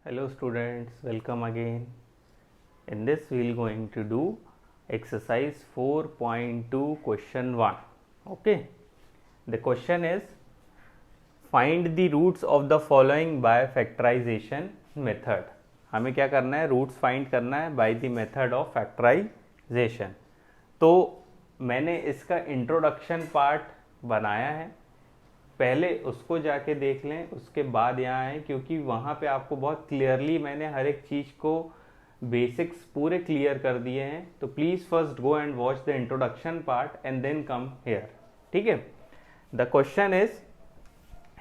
Hello students, welcome again. In this we will going to do exercise 4.2 question 1. Okay. The question is find the roots of the following by factorization method. हमें क्या करना है, roots find करना है by the method of factorization. तो मैंने इसका introduction part बनाया है, पहले उसको जाके देख लें, उसके बाद यहाँ आए, क्योंकि वहाँ पे आपको बहुत क्लियरली मैंने हर एक चीज़ को बेसिक्स पूरे क्लियर कर दिए हैं. तो please first go and watch the introduction part and then come here. ठीक है. The question is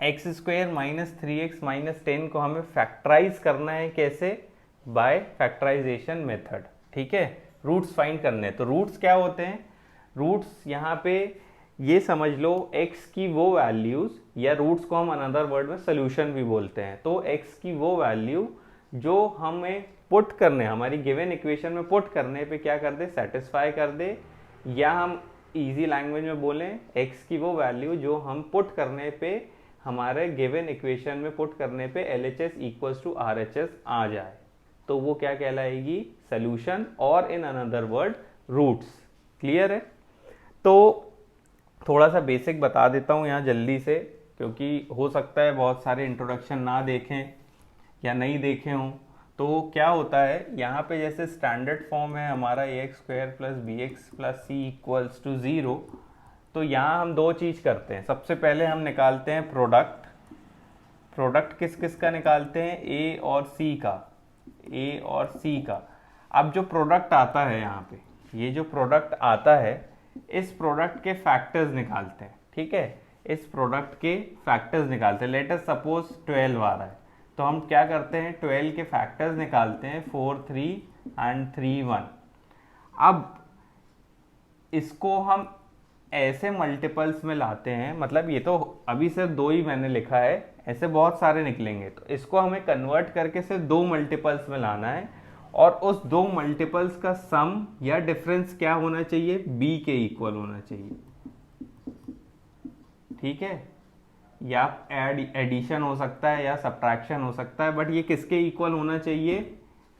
x square minus 3x minus 10 को हमें फैक्टराइज करना है. कैसे? By factorization method. ठीक है. रूट्स फाइंड करने हैं. तो रूट्स क्या होते हैं? रूट्स यहाँ पे ये समझ लो x की वो वैल्यूज, या रूट्स को हम अनदर वर्ड में सोल्यूशन भी बोलते हैं. तो x की वो वैल्यू जो हमें पुट करने, हमारी गिवन इक्वेशन में पुट करने पे क्या कर दे, सेटिस्फाई कर दे. या हम इजी लैंग्वेज में बोलें, x की वो वैल्यू जो हम पुट करने पे, हमारे गिवन इक्वेशन में पुट करने पे LHS इक्वल्स टू RHS आ जाए, तो वो क्या कहलाएगी, सोल्यूशन, और in another word roots. Clear है? तो थोड़ा सा बेसिक बता देता हूँ यहाँ जल्दी से, क्योंकि हो सकता है बहुत सारे इंट्रोडक्शन ना देखें या नहीं देखे हों. तो क्या होता है यहाँ पे, जैसे स्टैंडर्ड फॉर्म है हमारा ax square plus b x plus c equals to 0. तो यहाँ हम दो चीज़ करते हैं. सबसे पहले हम निकालते हैं प्रोडक्ट. प्रोडक्ट किस किस का निकालते हैं? a और c का. a और c का. अब जो प्रोडक्ट आता है यहाँ पे, ये जो प्रोडक्ट आता है, इस प्रोडक्ट के फैक्टर्स निकालते हैं. ठीक है. इस प्रोडक्ट के फैक्टर्स निकालते हैं. लेट अस सपोज 12 आ रहा है, तो हम क्या करते हैं, 12 के फैक्टर्स निकालते हैं, 4 3 एंड 3 1. अब इसको हम ऐसे मल्टीपल्स में लाते हैं, मतलब ये तो अभी सिर्फ दो ही मैंने लिखा है, ऐसे बहुत सारे निकलेंगे. तो इसको हमें कन्वर्ट करके सिर्फ दो मल्टीपल्स में लाना है, और उस दो मल्टीपल्स का सम या डिफरेंस क्या होना चाहिए, b के इक्वल होना चाहिए. ठीक है. या एडिशन हो सकता है या सब्ट्रैक्शन हो सकता है, बट ये किसके इक्वल होना चाहिए,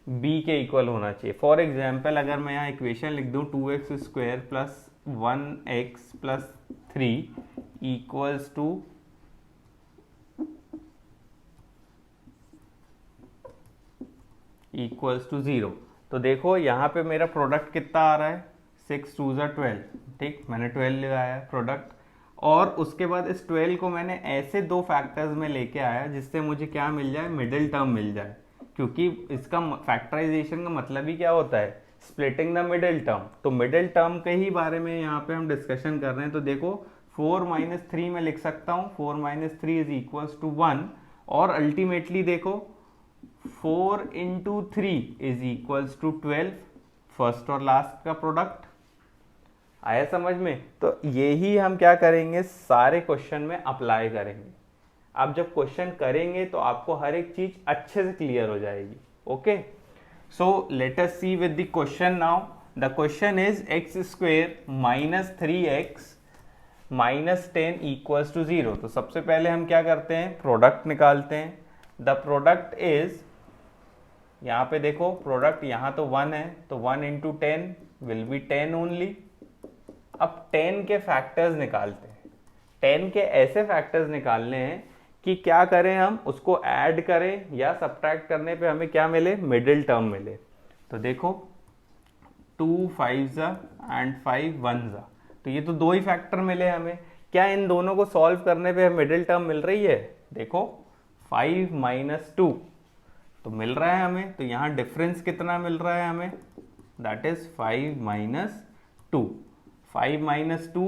b के इक्वल होना चाहिए. फॉर एग्जाम्पल, अगर मैं यहाँ इक्वेशन लिख दूँ 2x square plus 1x plus 3 equals to equals to 0, तो देखो यहाँ पे मेरा प्रोडक्ट कितना आ रहा है, 6 2 12. ठीक, मैंने 12 लगाया प्रोडक्ट, और उसके बाद इस 12 को मैंने ऐसे दो फैक्टर्स में लेके आया जिससे मुझे क्या मिल जाए, मिडिल टर्म मिल जाए. क्योंकि इसका फैक्टराइजेशन का मतलब ही क्या होता है, स्प्लिटिंग द मिडिल टर्म. तो मिडिल टर्म के ही बारे में यहाँ पे हम डिस्कशन कर रहे हैं. तो देखो 4 - 3 में लिख सकता हूँ, 4 - 3 इज इक्वल्स टू 1, और अल्टीमेटली देखो 4 into 3 is equals to 12, first और लास्ट का प्रोडक्ट. आया समझ में? तो यही हम क्या करेंगे, सारे क्वेश्चन में अप्लाई करेंगे. आप जब क्वेश्चन करेंगे तो आपको हर एक चीज अच्छे से क्लियर हो जाएगी. Okay. So let us see with the question now. The question is x square minus 3x minus 10 equals to 0. तो सबसे पहले हम क्या करते हैं, प्रोडक्ट निकालते हैं. द प्रोडक्ट इज, यहाँ पे देखो प्रोडक्ट यहाँ तो 1 है, तो 1 इंटू 10 विल बी 10 ओनली. अब 10 के फैक्टर्स निकालते हैं. 10 के ऐसे फैक्टर्स निकालने हैं कि क्या करें, हम उसको ऐड करें या सब्ट्रैक्ट करने पे हमें क्या मिले, मिडिल टर्म मिले. तो देखो 2 5 एंड 5 1. तो ये तो दो ही फैक्टर मिले हमें. क्या इन दोनों को सॉल्व करने पे मिडिल टर्म मिल रही है? देखो 5 - 2 तो मिल रहा है हमें. तो यहाँ डिफरेंस कितना मिल रहा है हमें, दैट इज 5 - 2. 5 - 2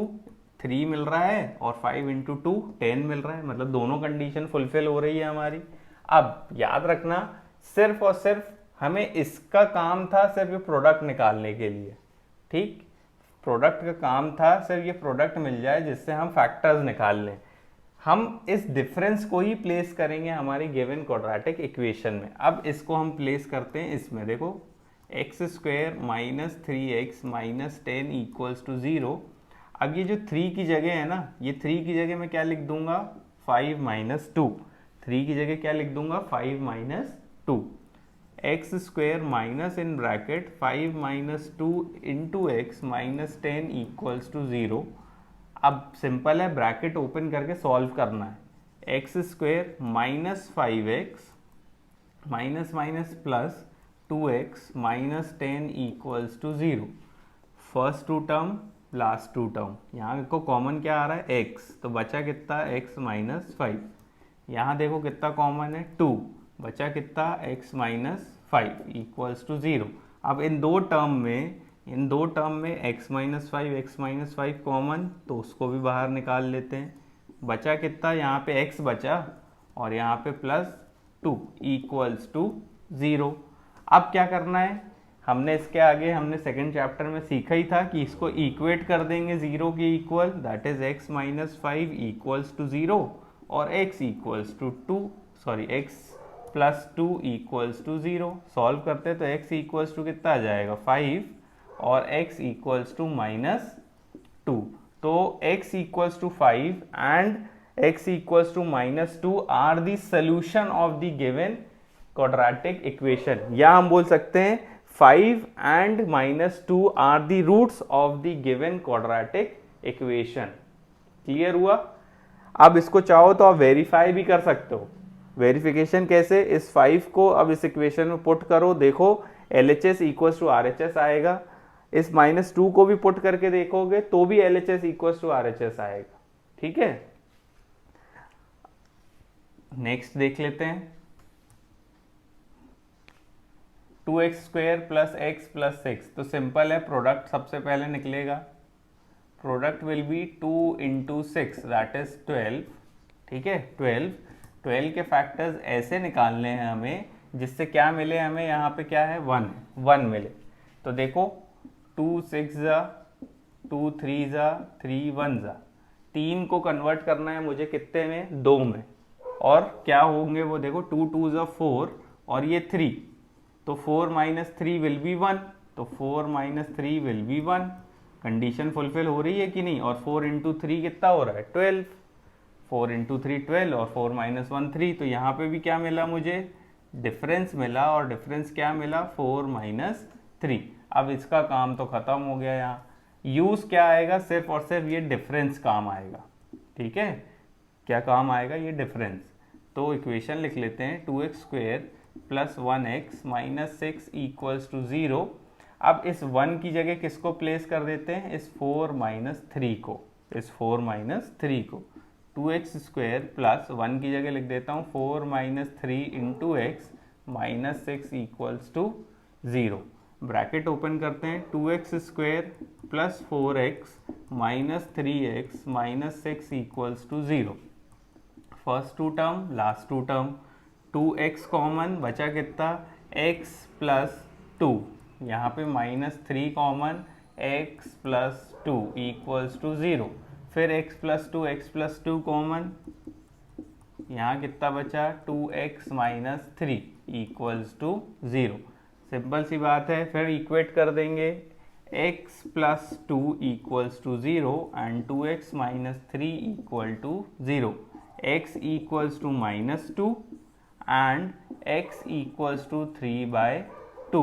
3 मिल रहा है, और 5 इंटू 2 10 मिल रहा है. मतलब दोनों कंडीशन फुलफिल हो रही है हमारी. अब याद रखना, सिर्फ और सिर्फ हमें इसका काम था सिर्फ ये प्रोडक्ट निकालने के लिए. ठीक, प्रोडक्ट का काम था सिर्फ ये प्रोडक्ट मिल जाए जिससे हम फैक्टर्स निकाल लें. हम इस डिफरेंस को ही प्लेस करेंगे हमारी गिवन क्वाड्रेटिक इक्वेशन में. अब इसको हम प्लेस करते हैं इसमें. देखो x square minus 3x minus 10 equals to 0. अब ये जो 3 की जगह है ना, ये 3 की जगह मैं क्या लिख दूंगा, 5 - 2. 3 की जगह क्या लिख दूंगा, 5 - 2, x square minus in bracket 5 minus 2 into x minus 10 equals to 0। अब सिंपल है, ब्रैकेट ओपन करके सॉल्व करना है। X square minus 5x minus minus plus 2x minus 10 equals to 0। First two term last two term, यहाँ को common क्या आ रहा है x, तो बचा कितना x माइनस 5। यहाँ देखो कितना कॉमन है 2, बचा कितना x माइनस 5 इक्वल्स टू 0। अब इन दो टर्म में x माइनस 5 कॉमन, तो उसको भी बाहर निकाल लेते हैं। बचा कितना, यहाँ पे x बचा और यहाँ पे प्लस 2 इक्वल्स टू 0। अब क्या करना है, हमने इसके आगे हमने सेकंड चैप्टर में सीखा ही था कि इसको इक्वेट कर देंगे 0 के equal, that is x minus 5 equals to 0 और x equals to 2, sorry x plus 2 equals to 0। Solve करते हैं तो x इक्वल्स टू कितना आ जाएगा 5 और x इक्वल्स टू माइनस 2। तो x equals to 5 and x equals to minus 2 are the solution of the given quadratic equation, या हम बोल सकते हैं 5 and minus 2 are the roots of the given quadratic equation. Clear हुआ? अब इसको चाहो तो आप वेरीफाई भी कर सकते हो। वेरिफिकेशन कैसे, इस 5 को अब इस इक्वेशन में पुट करो, देखो LHS इक्वल्स टू RHS आएगा। इस माइनस 2 को भी पुट करके देखोगे तो भी LHS इक्वल्स टू RHS आएगा। ठीक है, नेक्स्ट देख लेते हैं। 2x square plus x plus 6, तो सिंपल है, प्रोडक्ट सबसे पहले निकलेगा। Product will B 2 into 6 that is 12। ठीक है, 12 के फैक्टर्स ऐसे निकालने हैं हमें जिससे क्या मिले, हमें यहाँ पे क्या है 1 मिले। तो देखो 2 6 जा, 2 3 जा, 3 1 जा, 3 को कन्वर्ट करना है मुझे कितने में, 2 में, और क्या होंगे वो देखो 2 2 जा 4 और ये 3, तो 4 माइनस 3 विल बी 1, तो 4 minus 3 will be 1। Condition fulfil हो रही है कि नहीं? और 4 इंटू 3 कितना हो रहा है 12, 4 इंटू 3 12 और 4 माइनस 1 3, तो यहाँ पे भी क्या मिला मुझे, डिफरेंस मिला, और डिफरेंस क्या मिला 4 माइनस 3। अब इसका काम तो खत्म हो गया। यहाँ यूज क्या आएगा, सिर्फ और सिर्फ ये डिफरेंस काम आएगा। ठीक है, क्या काम आएगा, ये डिफरेंस। तो इक्वेशन लिख लेते हैं 2x square plus 1x minus 6 equals to 0। अब इस 1 की जगह किसको प्लेस कर देते हैं, इस 4 माइनस 3 को, इस 4 माइनस 3 को। 2x स्क्वेयर प्लस 1 की जगह लिख देता हूँ 4 minus 3 into x minus 6 equals to 0। Bracket open करते हैं, 2x square plus 4x minus 3x minus 6 equals to 0। First two term last two term, 2x common, बचा कितना x प्लस 2, यहाँ पे minus 3 common, x plus 2 equals to 0। फिर x plus 2 common, यहाँ कितना बचा 2x minus 3 equals to 0। Simple सी बात है, फिर इक्वेट कर देंगे x plus 2 equals to 0 and 2x minus 3 equal to 0। x equals to minus 2 and x equals to 3/2.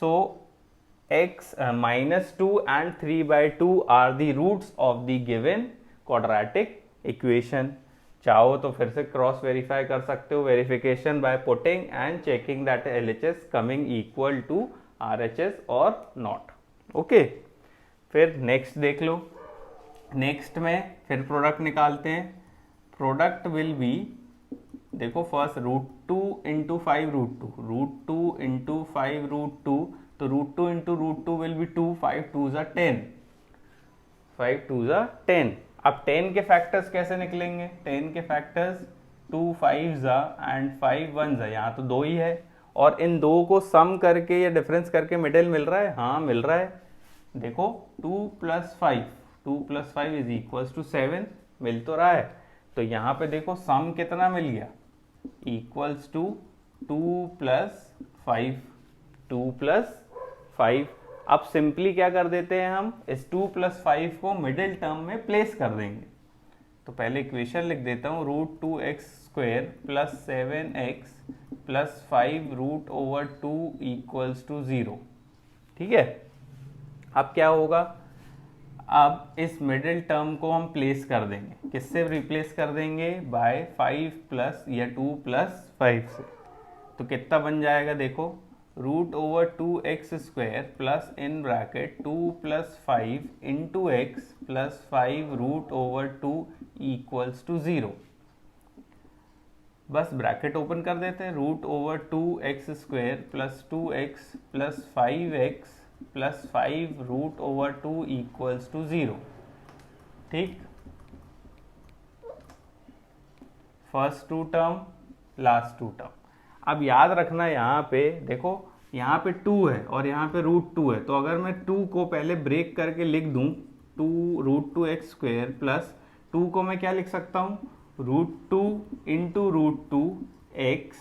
So x minus 2 and 3/2 are the roots of the given quadratic equation. चाहो तो फिर से क्रॉस वेरीफाई कर सकते हो, verification by putting and checking that LHS coming equal to RHS और not. Okay, फिर next देख लो। नेक्स्ट में फिर प्रोडक्ट निकालते हैं। प्रोडक्ट विल बी, देखो फर्स्ट √2 इंटू 5 √2 इंटू 5 √2, तो √2 इंटू √2 विल बी 2, 5 2 जा 10, 5 2 जा 10। अब 10 के फैक्टर्स कैसे निकलेंगे, 10 के फैक्टर्स 2 5 जा एंड 5 1 जा, यहाँ तो 2 ही है, और इन दो को सम करके या डिफरेंस करके मिडिल मिल रहा है, हाँ मिल रहा है। देखो 2 प्लस 5 इज इक्वल्स टू 7, मिल तो रहा है। तो यहाँ पे देखो सम कितना मिल गया, इक्वल्स टू 2 प्लस 5। अब सिंपली क्या कर देते हैं हम, इस 2 प्लस 5 को मिडिल टर्म में प्लेस कर देंगे। तो पहले इक्वेशन लिख देता हूँ √2x square plus 7x plus 5 root over 2 equals to 0। ठीक है, अब क्या होगा, अब इस मिडिल टर्म को हम प्लेस कर देंगे, किससे रिप्लेस कर देंगे, बाय 5 प्लस या 2 प्लस 5 से। तो कितना बन जाएगा, देखो root over 2x square plus in bracket 2 plus 5 into x plus 5 root over 2 equals to 0। बस ब्रैकेट ओपन कर देते हैं, root over 2x square plus 2x plus 5x plus 5 root over 2 equals to 0। ठीक, first two term, last two term. अब याद रखना यहाँ पे देखो, यहाँ पे 2 है और यहाँ पे रूट 2 है, तो अगर मैं 2 को पहले ब्रेक करके लिख दूँ, 2 रूट 2x स्क्वायर प्लस 2 को मैं क्या लिख सकता हूँ, root 2 into root 2 x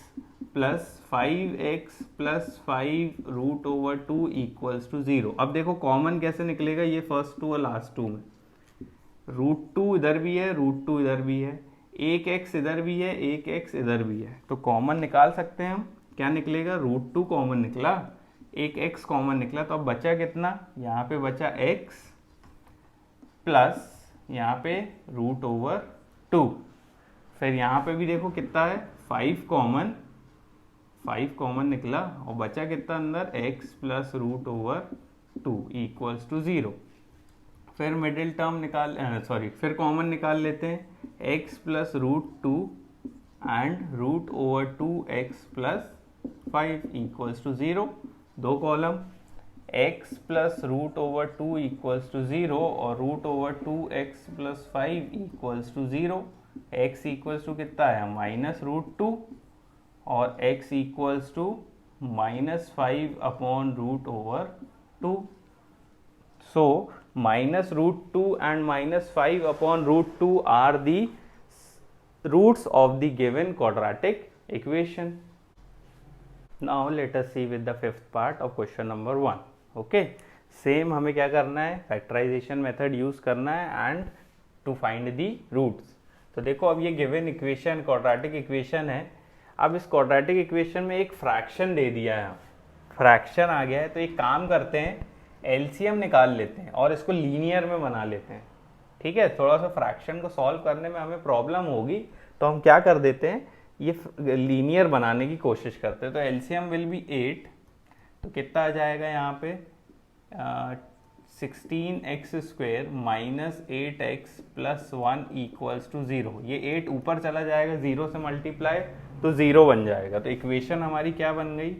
plus 5x plus 5 root over 2 equals to 0। अब देखो कॉमन कैसे निकलेगा, ये फर्स्ट टू और लास्ट टू में रूट 2 इधर भी है, रूट 2 इधर भी है, एक x इधर भी है, एक x इधर भी है, तो कॉमन निकाल सकते हैं हम। क्या निकलेगा, रूट 2 कॉमन निकला, एक x कॉमन निकला, तो अब बचा कितना, यहाँ पे बचा x प्लस यहाँ पे रूट ओवर 2। फिर यहाँ पे भी देखो कितना है, 5 कॉमन निकला और बचा कितना अंदर, x plus root over 2 equals to 0। फिर मिडिल टर्म निकाल फिर कॉमन निकाल लेते हैं, x plus root 2 and root over 2x plus 5 equals to 0। दो column, x plus root over 2 equals to 0 और root over 2x plus 5 equals to 0। x equals to कितना है, माइनस रूट 2 और x equals to minus 5 upon root over 2। So minus root 2 and minus 5 upon root 2 are the roots of the given quadratic equation. Now let us see with the fifth part of question number 1. Okay, same हमें क्या करना है, factorization method use करना है and to find the roots. तो देखो अब ये given equation quadratic equation है, अब इस quadratic equation में एक fraction दे दिया है, fraction आ गया है, तो एक काम करते हैं, एलसीएम निकाल लेते हैं और इसको लीनियर में बना लेते हैं। ठीक है, थोड़ा सा फ्रैक्शन को सॉल्व करने में हमें प्रॉब्लम होगी, तो हम क्या कर देते हैं, ये लीनियर बनाने की कोशिश करते हैं। तो एलसीएम विल बी 8, तो कितना आ जाएगा यहाँ पे 16x square minus 8x plus 1 equals to 0। ये 8 ऊपर चला जाएगा, 0 से मल्टीप्लाई तो 0 बन जाएगा। तो इक्वेशन हमारी क्या बन गई,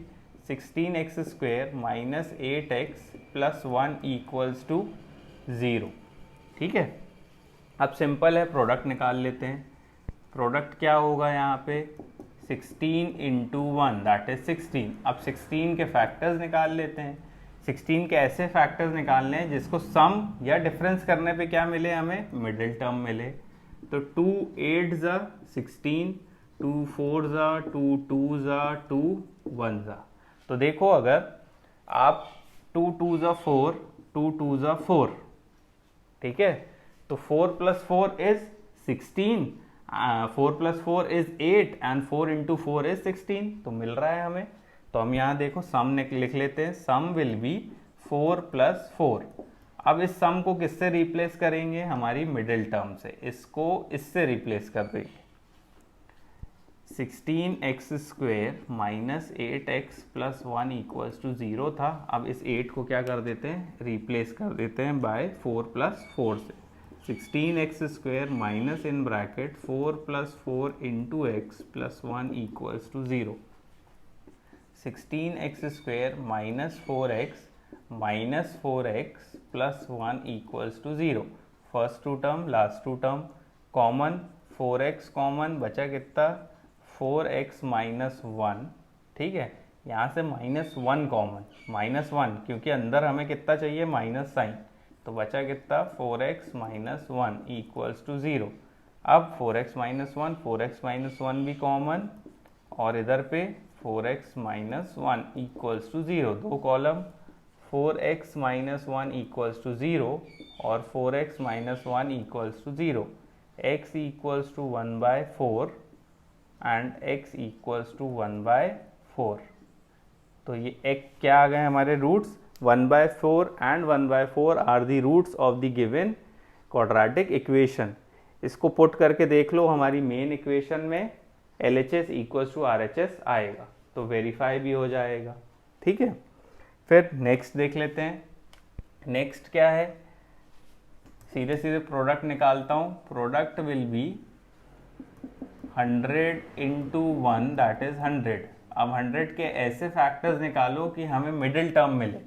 16x square minus 8x plus 1 equals to 0। ठीक है, अब सिंपल है, प्रोडक्ट निकाल लेते हैं। प्रोडक्ट क्या होगा यहाँ पे, 16 इंटू 1 दैट इज 16। अब 16 के फैक्टर्स निकाल लेते हैं। 16 के ऐसे फैक्टर्स निकालने हैं जिसको सम या डिफरेंस करने पे क्या मिले, हमें मिडिल टर्म मिले। तो 2 8 ज़ा 16, 2 4 ज़ा 2 2 ज़ा 2 1 ज़ा। तो देखो अगर आप 2 2 ज़ा 4, 2 2 ज़ा 4, ठीक है, तो 4 plus 4 is 16, 4 plus 4 is 8 and 4 into 4 is 16। तो मिल रहा है हमें। तो हम यहाँ देखो सम लिख लेते हैं, सम विल बी 4 प्लस 4। अब इस सम को किससे रिप्लेस करेंगे, हमारी मिडिल टर्म से, इसको इससे रिप्लेस कर देंगे। 16x square minus 8x plus 1 equals to 0 था। अब इस 8 को क्या कर देते हैं, रिप्लेस कर देते हैं बाय 4 प्लस 4 से। 16x square minus in bracket 4 plus 4 into x plus 1 equals to 0। 16x square minus 4x minus 4x plus 1 equals to 0। First two term, last two term, common 4x common, बचा कितना 4x minus 1। ठीक है, यहाँ से minus 1 common, minus 1 क्योंकि अंदर हमें कितना चाहिए, माइनस साइन, तो बचा कितना 4x माइनस 1 इक्वल्स टू 0। अब 4x माइनस 1, 4x माइनस 1 भी कॉमन और इधर पे 4x माइनस 1 इक्वल्स टू 0। दो column, 4x minus 1 equals to 0 और 4x minus 1 equals to 0। x equals to 1/4 and x equals to 1/4। तो ये एक क्या आ गए हमारे roots, 1/4 and 1/4 are the roots of the given quadratic equation. इसको पुट करके देख लो, हमारी मेन इक्वेशन में LHS इक्वल्स टू RHS आएगा, तो वेरीफाई भी हो जाएगा। ठीक है, फिर नेक्स्ट देख लेते हैं। नेक्स्ट क्या है, सीधे सीधे प्रोडक्ट निकालता हूँ। Product will B 100 into 1 that is 100। अब 100 के ऐसे फैक्टर्स निकालो कि हमें मिडिल टर्म मिले,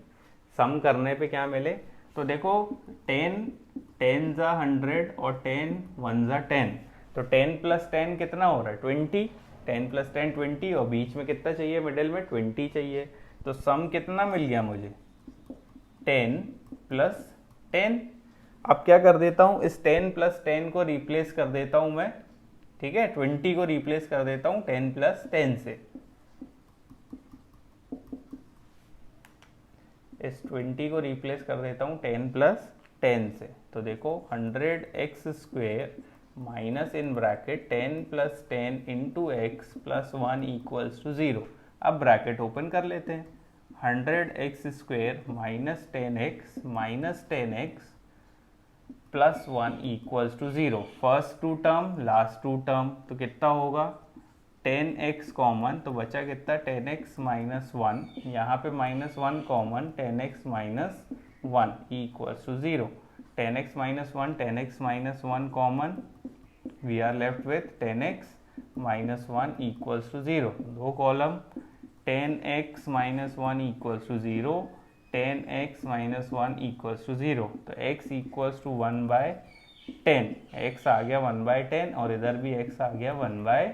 सम करने पे क्या मिले। तो देखो 10 10 जा 100 और 10 1 जा 10, तो 10 प्लस 10 कितना हो रहा है 20, 10 प्लस 10 20, और बीच में कितना चाहिए, मिडिल में 20 चाहिए। तो सम कितना मिल गया मुझे, 10 प्लस 10। अब क्या कर देता हूँ, इस 10 प्लस 10 को रिप्लेस कर देता हूँ मैं, ठीक है, 20 को रिप्लेस कर देता हूँ 10 प्लस 10 से। इस 20 को रिप्लेस कर देता हूँ 10 प्लस 10 से। तो देखो 100x square minus in bracket 10 plus 10 into x plus 1 equals to 0। अब ब्रैकेट ओपन कर लेते हैं, 100x square minus 10x minus 10x plus 1 equals to 0। First two term last two term, तो कितना होगा 10x कॉमन, तो बचा कितना 10x माइनस 1, यहाँ पे minus 1 common, 10x minus 1 equals to 0। 10x minus 1 10x minus 1 common, we are left with 10x minus 1 equals to 0। दो column, 10x minus 1 equals to 0, 10x minus 1 equals to 0। तो x equals to 1/10, x आ गया 1/10 और इधर भी x आ गया 1/10।